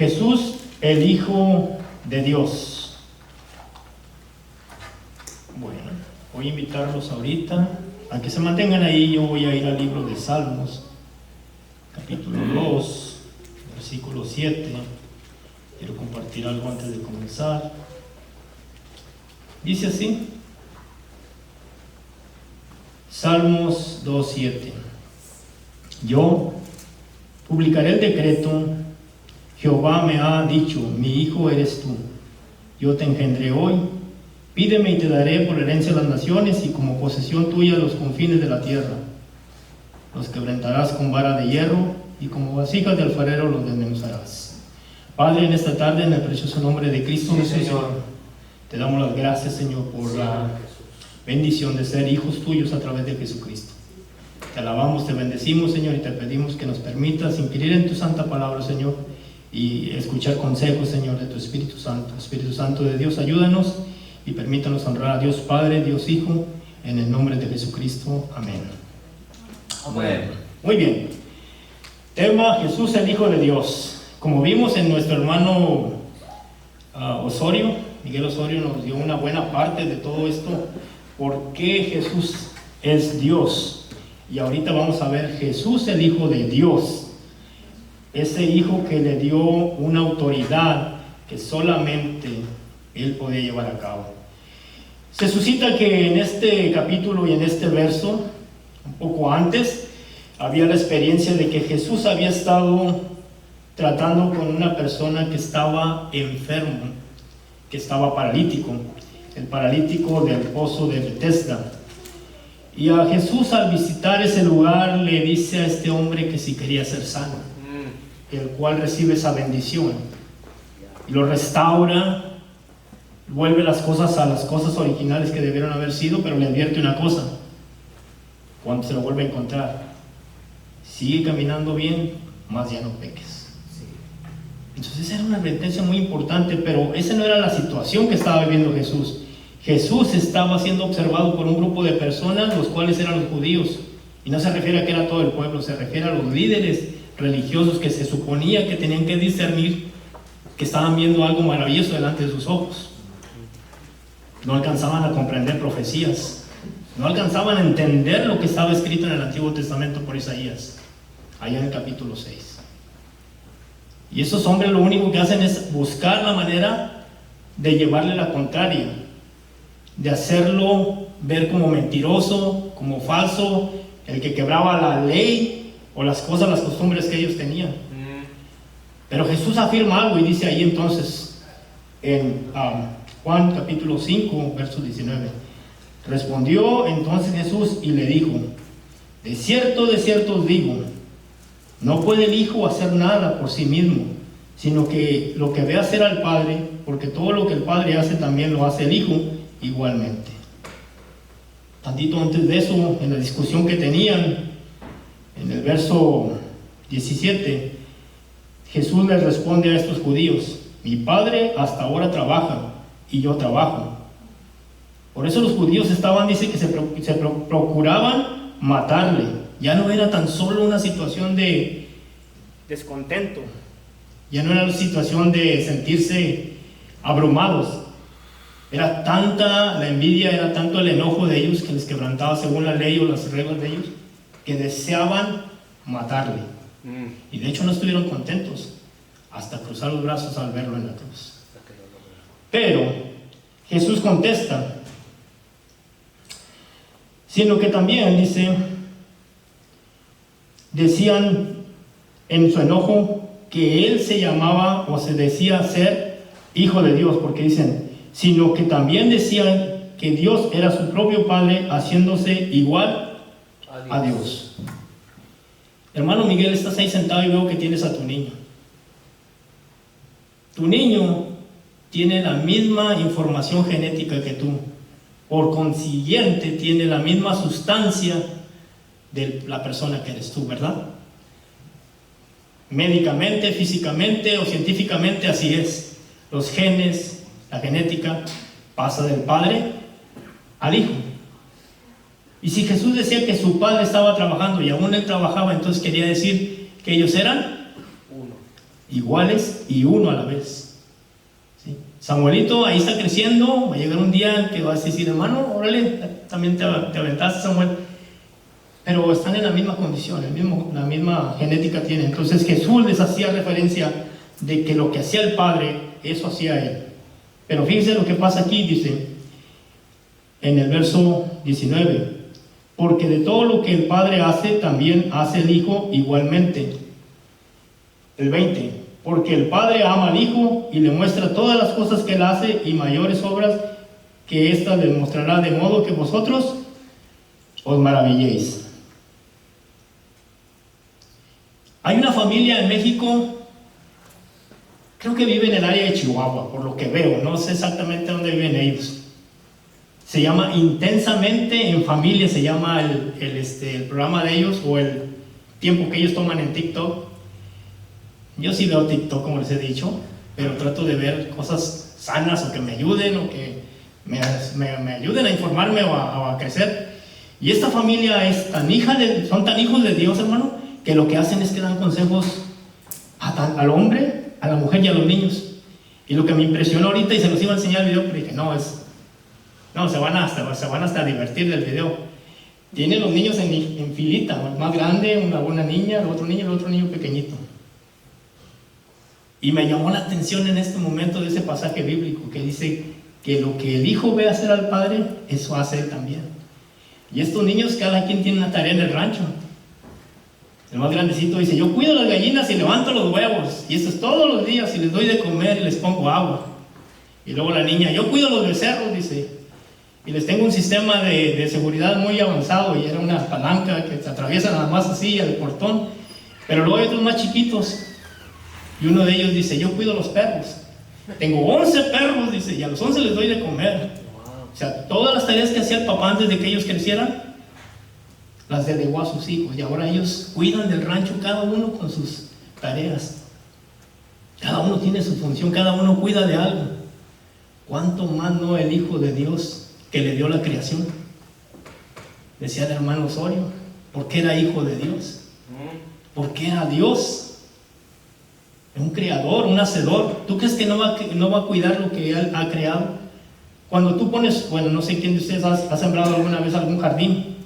Jesús, el Hijo de Dios. Bueno, voy a invitarlos ahorita a que se mantengan ahí. Yo voy a ir al libro de Salmos, capítulo 2, versículo 7. Quiero compartir algo antes de comenzar. Dice así, Salmos 2:7. Yo publicaré el decreto. Jehová me ha dicho, mi hijo eres tú. Yo te engendré hoy. Pídeme y te daré por herencia las naciones y como posesión tuya los confines de la tierra. Los quebrantarás con vara de hierro y como vasijas de alfarero los desmenuzarás. Padre, en esta tarde, en el precioso nombre de Cristo Jesús, Señor, te damos las gracias, Señor, por la bendición de ser hijos tuyos a través de Jesucristo. Te alabamos, te bendecimos, Señor, y te pedimos que nos permitas inquirir en tu santa palabra, Señor, y escuchar consejos, Señor, de tu Espíritu Santo. Espíritu Santo de Dios, ayúdanos y permítanos honrar a Dios Padre, Dios Hijo, en el nombre de Jesucristo. Amén. Amén. Muy bien. Tema: Jesús, el Hijo de Dios. Como vimos en nuestro hermano Osorio, Miguel Osorio nos dio una buena parte de todo esto, por qué Jesús es Dios. Y ahorita vamos a ver Jesús, el Hijo de Dios. Ese hijo que le dio una autoridad que solamente él podía llevar a cabo. Se suscita que en este capítulo y en este verso, un poco antes, había la experiencia de que Jesús había estado tratando con una persona que estaba enfermo, que estaba paralítico, el paralítico del pozo de Betesda. Y a Jesús, al visitar ese lugar, le dice a este hombre que si quería ser sano, el cual recibe esa bendición y lo restaura, vuelve las cosas a las cosas originales que debieron haber sido, pero le advierte una cosa: cuando se lo vuelve a encontrar, sigue caminando bien, más ya no peques. Entonces esa era una advertencia muy importante, pero esa no era la situación que estaba viviendo Jesús. Jesús estaba siendo observado por un grupo de personas, los cuales eran los judíos, y no se refiere a que era todo el pueblo, se refiere a los líderes religiosos que se suponía que tenían que discernir que estaban viendo algo maravilloso delante de sus ojos. No alcanzaban a comprender profecías, no alcanzaban a entender lo que estaba escrito en el Antiguo Testamento por Isaías, allá en el capítulo 6. Y esos hombres lo único que hacen es buscar la manera de llevarle la contraria, de hacerlo ver como mentiroso, como falso, el que quebraba la ley o las cosas, las costumbres que ellos tenían. Pero Jesús afirma algo y dice ahí entonces en Juan capítulo 5 verso 19: respondió entonces Jesús y le dijo, de cierto os digo, no puede el Hijo hacer nada por sí mismo, sino que lo que ve hacer al Padre, porque todo lo que el Padre hace también lo hace el Hijo igualmente. Tantito antes de eso, en la discusión que tenían, en el verso 17, Jesús les responde a estos judíos: mi Padre hasta ahora trabaja y yo trabajo. Por eso los judíos estaban, dice que se procuraban matarle. Ya no era tan solo una situación de descontento, ya no era una situación de sentirse abrumados. Era tanta la envidia, era tanto el enojo de ellos que les quebrantaba según la ley o las reglas de ellos, que deseaban matarle. Y de hecho no estuvieron contentos hasta cruzar los brazos al verlo en la cruz. Pero Jesús contesta, sino que también dice, decían en su enojo que él se llamaba o se decía ser Hijo de Dios, porque dicen, sino que también decían que Dios era su propio Padre, haciéndose igual a Dios. Hermano Miguel, estás ahí sentado y veo que tienes a tu niño. Tu niño tiene la misma información genética que tú, por consiguiente tiene la misma sustancia de la persona que eres tú, ¿verdad? Médicamente, físicamente o científicamente así es. Los genes, la genética pasa del padre al hijo. Y si Jesús decía que su padre estaba trabajando y aún él trabajaba, entonces quería decir que ellos eran iguales y uno a la vez. ¿Sí? Samuelito ahí está creciendo, va a llegar un día en que vas a decir, hermano, órale, también te aventaste, Samuel. Pero están en la misma condición, la misma genética tienen. Entonces Jesús les hacía referencia de que lo que hacía el Padre, eso hacía Él. Pero fíjense lo que pasa aquí, dice, en el verso 19, porque de todo lo que el Padre hace, también hace el Hijo igualmente. El 20, porque el Padre ama al Hijo y le muestra todas las cosas que Él hace y mayores obras que ésta les mostrará, de modo que vosotros os maravilléis. Hay una familia en México, creo que vive en el área de Chihuahua, por lo que veo, no sé exactamente dónde viven ellos. Se llama Intensamente en Familia, se llama el programa de ellos, o el tiempo que ellos toman en TikTok. Yo sí veo TikTok, como les he dicho, pero trato de ver cosas sanas o que me ayuden, o que me ayuden a informarme o a crecer. Y esta familia es son tan hijos de Dios, hermano, que lo que hacen es que dan consejos al hombre, a la mujer y a los niños. Y lo que me impresionó ahorita, y se los iba a enseñar el video, pero dije, se van hasta a divertir del video. Tienen los niños en filita, el más grande, una niña, el otro niño pequeñito. Y me llamó la atención en este momento de ese pasaje bíblico que dice que lo que el Hijo ve hacer al Padre, eso hace Él también. Y estos niños, cada quien tiene una tarea en el rancho. El más grandecito dice, yo cuido las gallinas y levanto los huevos, y eso es todos los días, y les doy de comer y les pongo agua. Y luego la niña, yo cuido los becerros, dice, y les tengo un sistema de seguridad muy avanzado, y era una palanca que se atraviesa nada más así al portón. Pero luego hay otros más chiquitos, y uno de ellos dice, yo cuido los perros, tengo 11 perros, dice, y a los 11 les doy de comer. O sea, todas las tareas que hacía el papá antes de que ellos crecieran, las delegó a sus hijos, y ahora ellos cuidan del rancho, cada uno con sus tareas. Cada uno tiene su función, cada uno cuida de algo. ¿Cuánto más no el Hijo de Dios que le dio la creación? Decía el hermano Osorio, porque era hijo de Dios, porque era Dios, un creador, un hacedor. ¿Tú crees que no va a cuidar lo que Él ha creado? Cuando tú pones, no sé quién de ustedes ha sembrado alguna vez algún jardín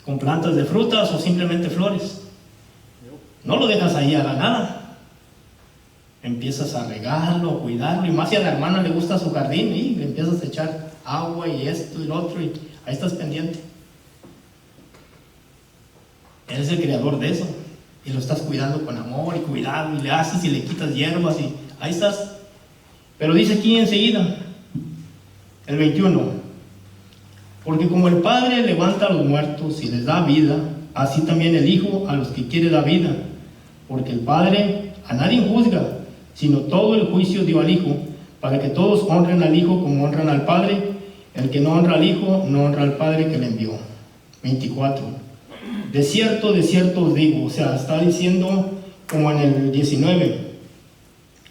con plantas de frutas o simplemente flores. No lo dejas ahí a la nada. Empiezas a regarlo, a cuidarlo, y más si a la hermana le gusta su jardín, y le empiezas a echar agua y esto y lo otro, y ahí estás pendiente. Eres el creador de eso, y lo estás cuidando con amor y cuidado, y le haces y le quitas hierbas, y ahí estás. Pero dice aquí enseguida, el 21, porque como el Padre levanta a los muertos y les da vida, así también el Hijo a los que quiere da vida, porque el Padre a nadie juzga, sino todo el juicio dio al Hijo, para que todos honren al Hijo como honran al Padre. El que no honra al Hijo, no honra al Padre que le envió. 24. De cierto os digo, o sea, está diciendo como en el 19,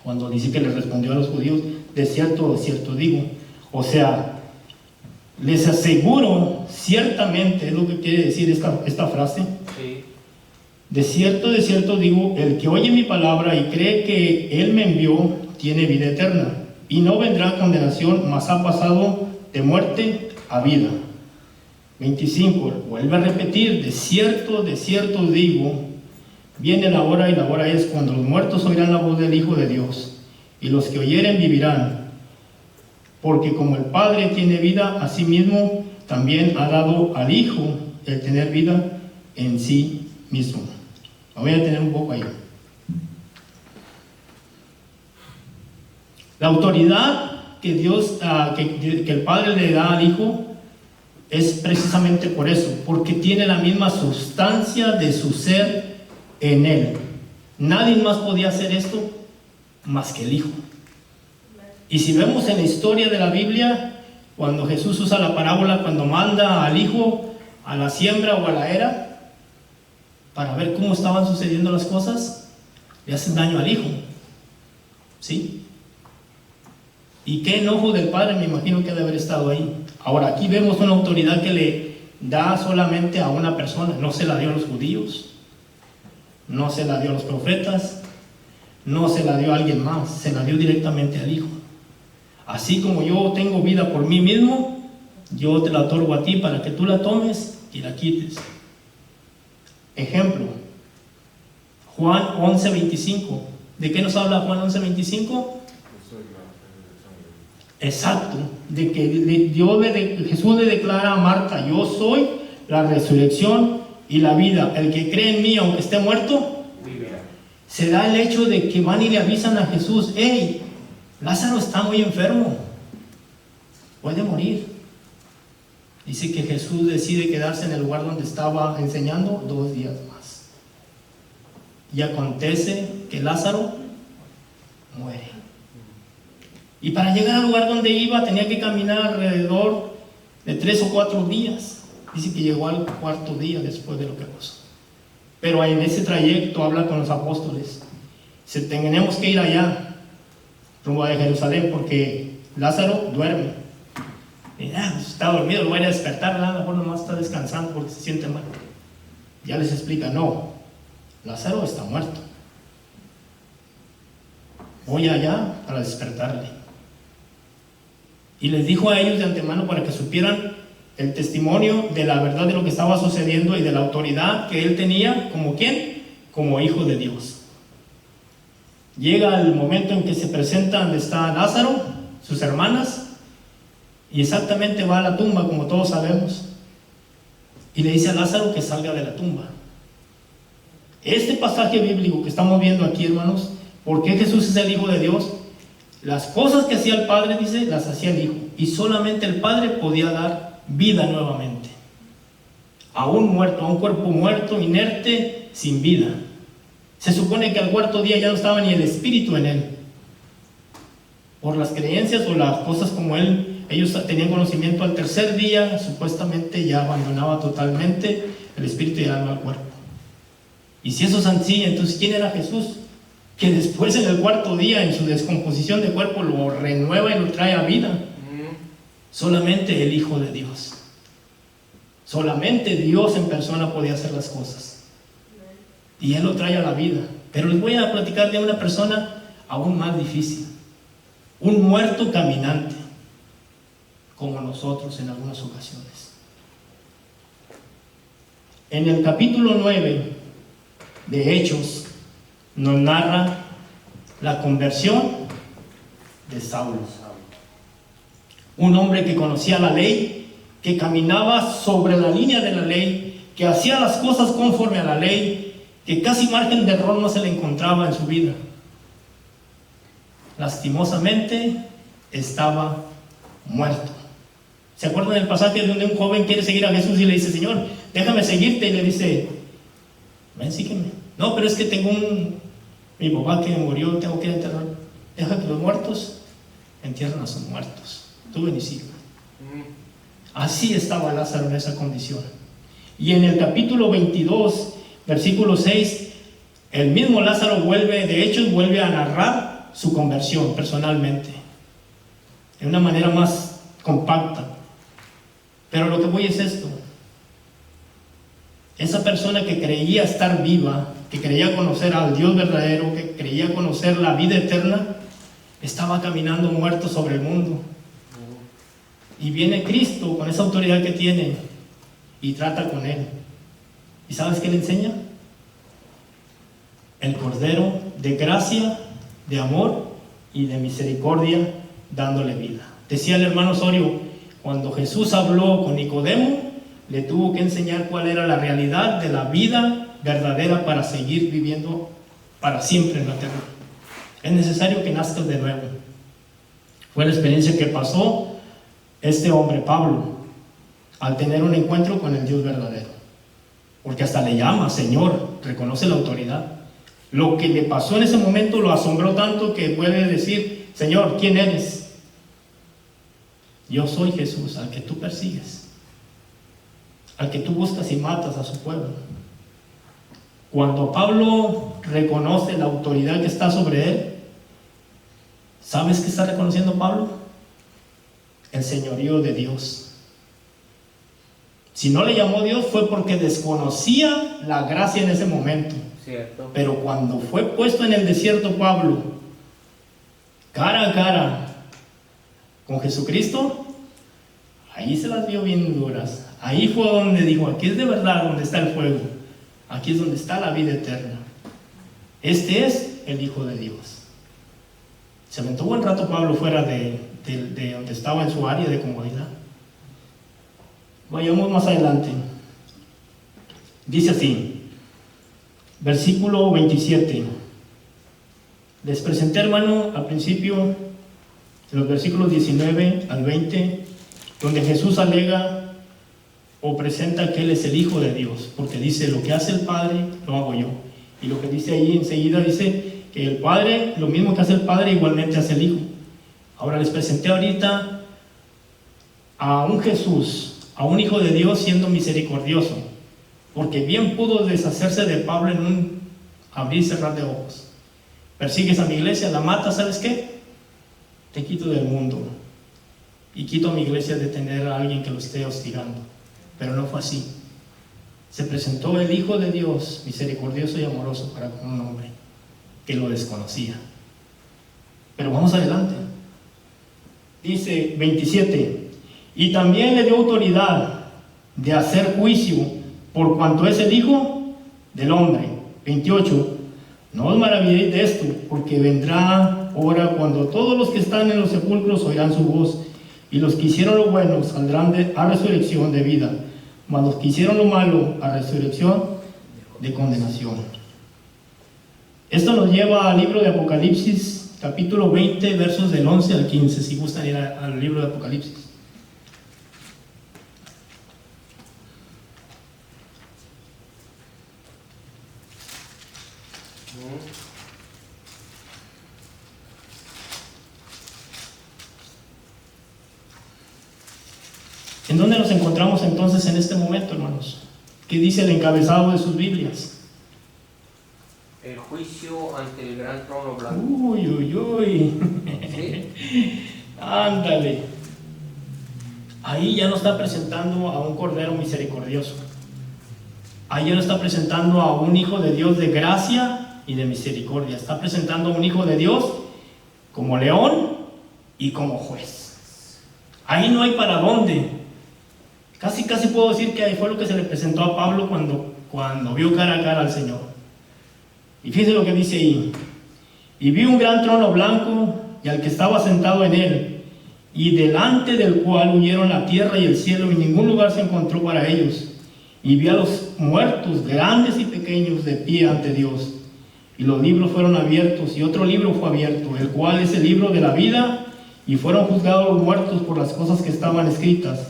cuando dice que le respondió a los judíos, de cierto digo, o sea, les aseguro, ciertamente, es lo que quiere decir esta frase. Sí. De cierto digo, el que oye mi palabra y cree que Él me envió, tiene vida eterna, y no vendrá a condenación, mas ha pasado de muerte a vida. 25, vuelve a repetir, de cierto digo, viene la hora, y la hora es cuando los muertos oirán la voz del Hijo de Dios, y los que oyeren vivirán. Porque como el Padre tiene vida, asimismo también ha dado al Hijo el tener vida en sí mismo. Lo voy a tener un poco ahí. La autoridad que Dios, que el Padre le da al Hijo, es precisamente por eso, porque tiene la misma sustancia de su ser en Él. Nadie más podía hacer esto más que el Hijo. Y si vemos en la historia de la Biblia, cuando Jesús usa la parábola, cuando manda al Hijo a la siembra o a la era, para ver cómo estaban sucediendo las cosas, le hacen daño al Hijo. ¿Sí? Y qué enojo del Padre, me imagino que ha de haber estado ahí. Ahora, aquí vemos una autoridad que le da solamente a una persona. No se la dio a los judíos, no se la dio a los profetas, no se la dio a alguien más, se la dio directamente al Hijo. Así como yo tengo vida por mí mismo, yo te la otorgo a ti para que tú la tomes y la quites. Ejemplo, Juan 11:25. ¿De qué nos habla Juan 11:25? Exacto, de que Jesús le declara a Marta: yo soy la resurrección y la vida. El que cree en mí, aunque esté muerto, vivirá. Se da el hecho de que van y le avisan a Jesús: hey, Lázaro está muy enfermo, puede morir. Dice que Jesús decide quedarse en el lugar donde estaba enseñando 2 días más. Y acontece que Lázaro muere. Y para llegar al lugar donde iba tenía que caminar alrededor de 3 o 4 días. Dice que llegó al 4.º día después de lo que pasó. Pero en ese trayecto habla con los apóstoles: tenemos que ir allá, rumbo a Jerusalén, porque Lázaro duerme. Y está dormido, lo voy a despertar, a lo mejor nomás está descansando porque se siente mal. Ya les explica: no, Lázaro está muerto. Voy allá para despertarle. Y les dijo a ellos de antemano para que supieran el testimonio de la verdad de lo que estaba sucediendo y de la autoridad que él tenía, ¿como quién? Como hijo de Dios. Llega el momento en que se presenta donde está Lázaro, sus hermanas, y exactamente va a la tumba, como todos sabemos, y le dice a Lázaro que salga de la tumba. Este pasaje bíblico que estamos viendo aquí, hermanos, ¿por qué Jesús es el Hijo de Dios? Las cosas que hacía el Padre, dice, las hacía el Hijo, y solamente el Padre podía dar vida nuevamente a un muerto, a un cuerpo muerto, inerte, sin vida. Se supone que al 4.º día ya no estaba ni el espíritu en él, por las creencias o las cosas como ellos tenían conocimiento. Al 3.er día supuestamente ya abandonaba totalmente el espíritu y el alma al cuerpo. Y si eso es así, entonces ¿quién era Jesús? Que después en el 4.º día, en su descomposición de cuerpo, lo renueva y lo trae a vida. Solamente el Hijo de Dios, solamente Dios en persona podía hacer las cosas, y Él lo trae a la vida. Pero les voy a platicar de una persona aún más difícil, un muerto caminante, como nosotros en algunas ocasiones. En el capítulo 9 de Hechos nos narra la conversión de Saulo, un hombre que conocía la ley, que caminaba sobre la línea de la ley, que hacía las cosas conforme a la ley, que casi margen de error no se le encontraba en su vida. Lastimosamente estaba muerto. ¿Se acuerdan del pasaje donde un joven quiere seguir a Jesús y le dice: Señor, déjame seguirte? Y le dice: ven, sígueme. No, pero es que tengo mi papá que murió, tengo que enterrar. Deja que los muertos entierren a sus muertos. Tú ven y sígueme. Así estaba Lázaro en esa condición. Y en el capítulo 22, versículo 6, el mismo Lázaro vuelve a narrar su conversión personalmente, de una manera más compacta. Pero lo que voy es esto: esa persona que creía estar viva, que creía conocer al Dios verdadero, que creía conocer la vida eterna, estaba caminando muerto sobre el mundo. Y viene Cristo con esa autoridad que tiene y trata con él. ¿Y sabes qué le enseña? El Cordero de gracia, de amor y de misericordia, dándole vida. Decía el hermano Osorio, cuando Jesús habló con Nicodemo, le tuvo que enseñar cuál era la realidad de la vida verdadera para seguir viviendo para siempre en la tierra. Es necesario que nazcas de nuevo. Fue la experiencia que pasó este hombre, Pablo, al tener un encuentro con el Dios verdadero. Porque hasta le llama Señor, reconoce la autoridad. Lo que le pasó en ese momento lo asombró tanto que puede decir: Señor, ¿quién eres? Yo soy Jesús, al que tú persigues, al que tú buscas y matas a su pueblo. Cuando Pablo reconoce la autoridad que está sobre él, ¿sabes qué está reconociendo Pablo? El señorío de Dios. Si no le llamó Dios fue porque desconocía la gracia en ese momento. Cierto. Pero cuando fue puesto en el desierto Pablo, cara a cara con Jesucristo, ahí se las vio bien duras. Ahí fue donde dijo, aquí es de verdad donde está el fuego. Aquí es donde está la vida eterna. Este es el Hijo de Dios. Se aventó buen rato Pablo fuera de donde estaba en su área de comodidad. Vayamos más adelante. Dice así, versículo 27. Les presenté, hermano, al principio, en los versículos 19 al 20, donde Jesús alega o presenta que Él es el Hijo de Dios, porque dice, lo que hace el Padre, lo hago yo. Y lo que dice ahí enseguida dice que el Padre, lo mismo que hace el Padre, igualmente hace el Hijo. Ahora les presenté ahorita a un Jesús, a un Hijo de Dios siendo misericordioso, porque bien pudo deshacerse de Pablo en un abrir y cerrar de ojos. Persigues a mi iglesia, la matas, ¿sabes qué? Te quito del mundo y quito a mi iglesia de tener a alguien que lo esté hostigando. Pero no fue así. Se presentó el Hijo de Dios, misericordioso y amoroso, para con un hombre que lo desconocía. Pero vamos adelante. Dice 27, y también le dio autoridad de hacer juicio por cuanto es el Hijo del hombre. 28, no os maravilléis de esto, porque vendrá hora cuando todos los que están en los sepulcros oirán su voz, y los que hicieron lo bueno saldrán a resurrección de vida, mas los que hicieron lo malo a resurrección de condenación. Esto nos lleva al libro de Apocalipsis, capítulo 20, versos del 11 al 15, si gustan ir al libro de Apocalipsis. ¿En dónde nos encontramos entonces en este momento, hermanos? ¿Qué dice el encabezado de sus Biblias? El juicio ante el gran trono blanco. Uy, uy, uy. ¿Sí? Ándale. Ahí ya no está presentando a un Cordero misericordioso. Ahí ya no está presentando a un Hijo de Dios de gracia y de misericordia. Está presentando a un Hijo de Dios como león y como juez. Ahí no hay para dónde. Casi puedo decir que ahí fue lo que se le presentó a Pablo cuando vio cara a cara al Señor. Y fíjense lo que dice ahí. Y vi un gran trono blanco y al que estaba sentado en él, y delante del cual huyeron la tierra y el cielo, y ningún lugar se encontró para ellos. Y vi a los muertos, grandes y pequeños, de pie ante Dios. Y los libros fueron abiertos, y otro libro fue abierto, el cual es el libro de la vida, y fueron juzgados los muertos por las cosas que estaban escritas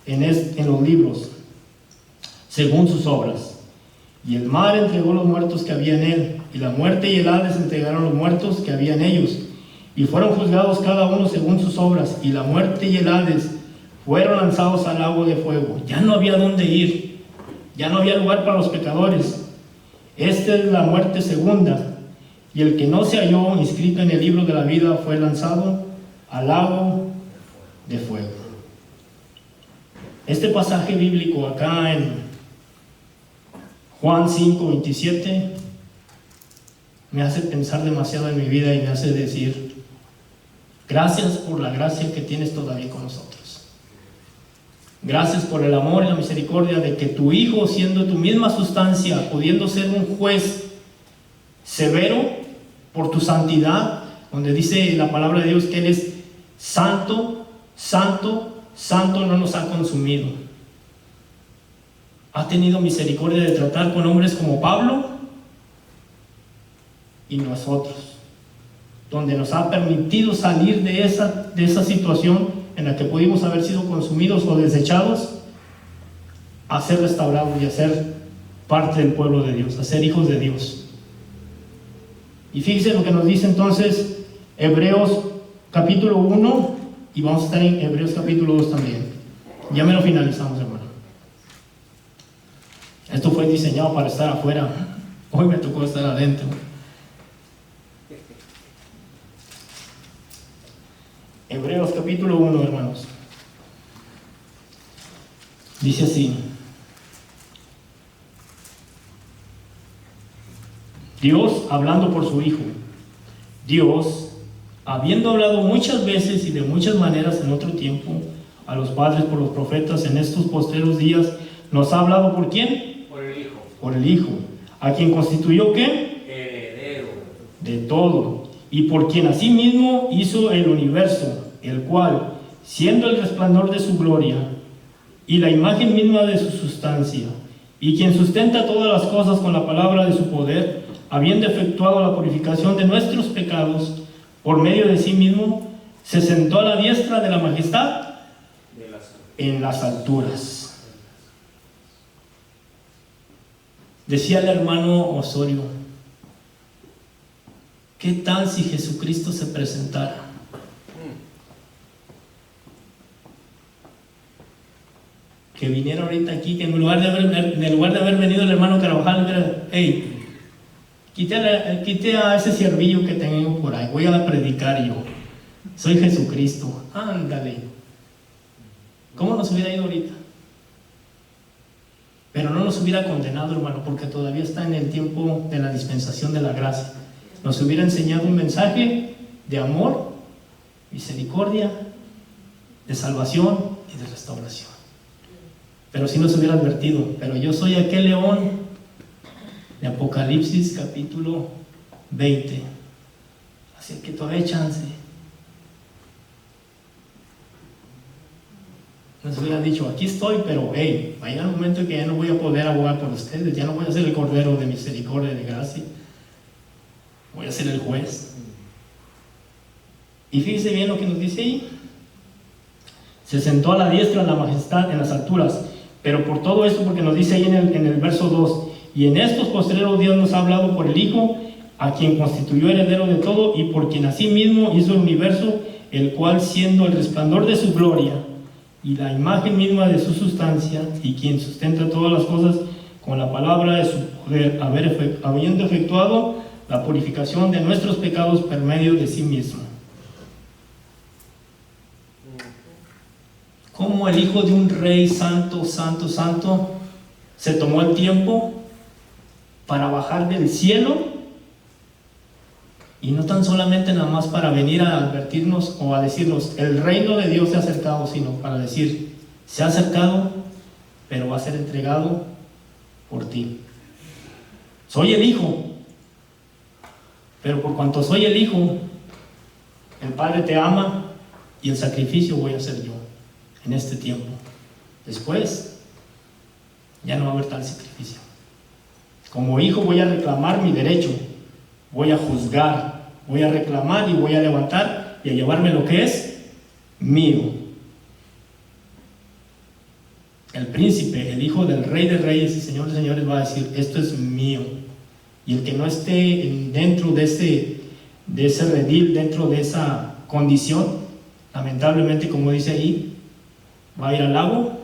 en los libros, según sus obras. Y el mar entregó los muertos que había en él, y la muerte y el Hades entregaron los muertos que había en ellos, y fueron juzgados cada uno según sus obras, y la muerte y el Hades fueron lanzados al lago de fuego. Ya no había dónde ir, ya no había lugar para los pecadores. Esta es la muerte segunda, y el que no se halló inscrito en el libro de la vida fue lanzado al lago de fuego. Este pasaje bíblico acá en Juan 5, 27 me hace pensar demasiado en mi vida y me hace decir, gracias por la gracia que tienes todavía con nosotros. Gracias por el amor y la misericordia de que tu Hijo, siendo tu misma sustancia, pudiendo ser un juez severo por tu santidad, donde dice la palabra de Dios que Él es santo, santo, santo, no nos ha consumido. Ha tenido misericordia de tratar con hombres como Pablo y nosotros, donde nos ha permitido salir de esa situación en la que pudimos haber sido consumidos o desechados, a ser restaurados y a ser parte del pueblo de Dios, a ser hijos de Dios. Y fíjense lo que nos dice entonces Hebreos capítulo 1, y vamos a estar en Hebreos capítulo 2 también. Ya me lo finalizamos, hermano. Esto fue diseñado para estar afuera, hoy me tocó estar adentro. Hebreos capítulo 1, hermanos. Dice así: Dios hablando por su Hijo. Dios, habiendo hablado muchas veces y de muchas maneras en otro tiempo a los padres por los profetas, en estos postreros días, nos ha hablado ¿por quién? Por el Hijo. Por el Hijo, a quien constituyó ¿qué? Heredero De todo, y por quien asimismo hizo el universo, el cual, siendo el resplandor de su gloria y la imagen misma de su sustancia, y quien sustenta todas las cosas con la palabra de su poder, habiendo efectuado la purificación de nuestros pecados por medio de sí mismo, se sentó a la diestra de la majestad en las alturas. Decía el hermano Osorio, ¿qué tal si Jesucristo se presentara? Que viniera ahorita aquí, que en lugar de haber venido el hermano Carvajal, hubiera, hey, quité a ese ciervillo que tengo por ahí, voy a predicar yo. Soy Jesucristo, ándale. ¿Cómo nos hubiera ido ahorita? Pero no nos hubiera condenado, hermano, porque todavía está en el tiempo de la dispensación de la gracia. Nos hubiera enseñado un mensaje de amor, misericordia, de salvación y de restauración. Pero sí nos hubiera advertido, pero yo soy aquel león de Apocalipsis capítulo 20. Así que todavía hay chance. Nos hubiera dicho, aquí estoy, pero hey, va a llegar un momento en que ya no voy a poder abogar por ustedes, ya no voy a ser el cordero de misericordia, de gracia, voy a ser el juez. Y fíjese bien lo que nos dice ahí. Se sentó a la diestra en la majestad, en las alturas. Pero por todo esto, porque nos dice ahí en el verso 2, y en estos postreros días nos ha hablado por el Hijo, a quien constituyó heredero de todo, y por quien asimismo hizo el universo, el cual siendo el resplandor de su gloria, y la imagen misma de su sustancia, y quien sustenta todas las cosas con la palabra de su poder, habiendo efectuado la purificación de nuestros pecados por medio de sí mismo. Como el hijo de un rey santo, santo, santo, se tomó el tiempo para bajar del cielo, y no tan solamente nada más para venir a advertirnos o a decirnos el reino de Dios se ha acercado, sino para decir, se ha acercado, pero va a ser entregado por ti. Soy el Hijo, pero por cuanto soy el Hijo, el Padre te ama, y el sacrificio voy a hacer yo en este tiempo. Después ya no va a haber tal sacrificio. Como hijo voy a reclamar mi derecho, voy a juzgar, voy a reclamar y voy a levantar y a llevarme lo que es mío. El príncipe, el hijo del rey de reyes y señor de señores va a decir, esto es mío. Y el que no esté dentro de ese redil, dentro de esa condición, lamentablemente, como dice ahí, va a ir al lago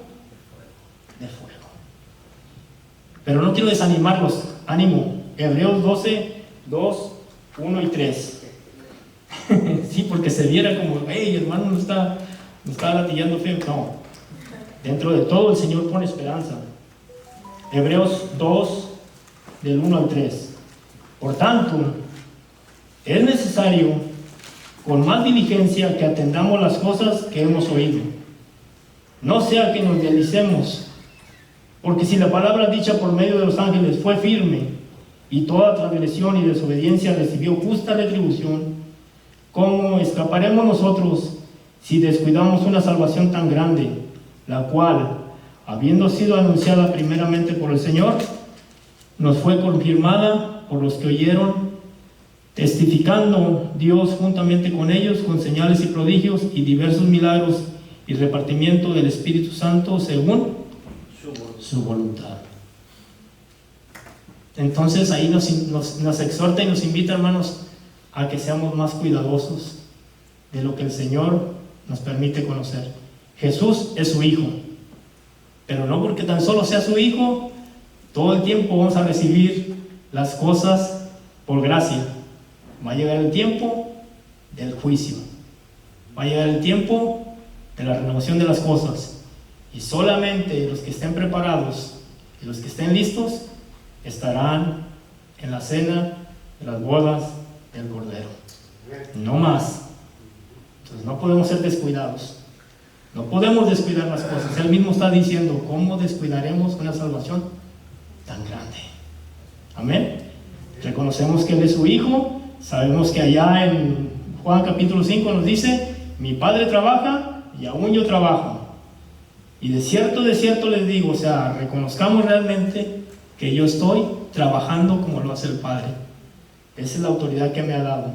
de fuego. Pero no quiero desanimarlos, ánimo. Hebreos 12, 2, 1 y 3. Sí, porque se viera como, hey, hermano, no está latillando feo. No, dentro de todo el Señor pone esperanza. Hebreos 2, del 1 al 3. Por tanto, es necesario con más diligencia que atendamos las cosas que hemos oído, no sea que nos deslicemos, porque si la palabra dicha por medio de los ángeles fue firme, y toda transgresión y desobediencia recibió justa retribución, ¿cómo escaparemos nosotros si descuidamos una salvación tan grande, la cual, habiendo sido anunciada primeramente por el Señor, nos fue confirmada por los que oyeron, testificando Dios juntamente con ellos con señales y prodigios y diversos milagros y repartimiento del Espíritu Santo según su voluntad? Entonces ahí nos exhorta y nos invita, hermanos, a que seamos más cuidadosos de lo que el Señor nos permite conocer. Jesús es su Hijo, pero no porque tan solo sea su Hijo, todo el tiempo vamos a recibir las cosas por gracia. Va a llegar el tiempo del juicio, va a llegar el tiempo de la renovación de las cosas, y solamente los que estén preparados y los que estén listos estarán en la cena de las bodas del Cordero. No más. Entonces no podemos ser descuidados. No podemos descuidar las cosas. Él mismo está diciendo, ¿cómo descuidaremos una salvación tan grande? Amén. Reconocemos que Él es su Hijo. Sabemos que allá en Juan capítulo 5 nos dice, mi Padre trabaja y aún yo trabajo. Y de cierto les digo, o sea, reconozcamos realmente que yo estoy trabajando como lo hace el Padre. Esa es la autoridad que me ha dado.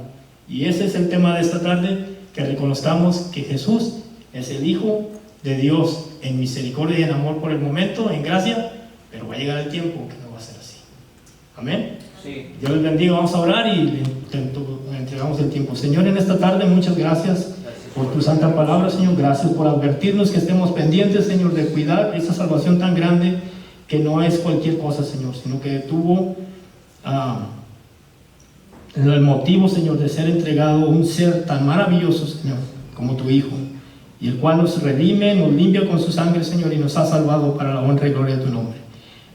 Y ese es el tema de esta tarde, que reconozcamos que Jesús es el Hijo de Dios en misericordia y en amor por el momento, en gracia, pero va a llegar el tiempo que no va a ser así. Amén. Sí. Dios les bendiga, vamos a orar y le entregamos el tiempo. Señor, en esta tarde muchas gracias por tu santa palabra, Señor. Gracias por advertirnos que estemos pendientes, Señor, de cuidar esa salvación tan grande que no es cualquier cosa, Señor, sino que tuvo el motivo, Señor, de ser entregado un ser tan maravilloso, Señor, como tu Hijo, y el cual nos redime, nos limpia con su sangre, Señor, y nos ha salvado para la honra y gloria de tu nombre.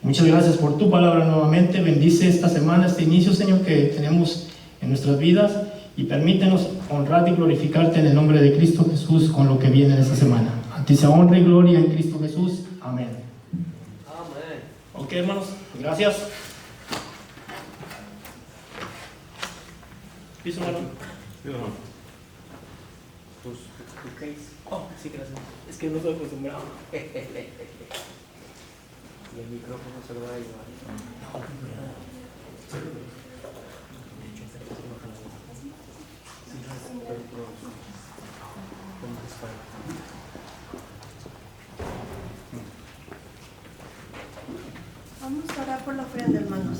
Muchas gracias por tu palabra nuevamente. Bendice esta semana, este inicio, Señor, que tenemos en nuestras vidas, y permítenos honrar y glorificarte en el nombre de Cristo Jesús con lo que viene en esta semana. A ti sea honra y gloria en Cristo Jesús. Amén. Amén. Ok, hermanos, gracias. Piso, hermano. ¿Tu case? Oh, sí, gracias. Es que no estoy acostumbrado. Y el micrófono se lo va a llevar. Vamos a orar por la ofrenda, hermanos.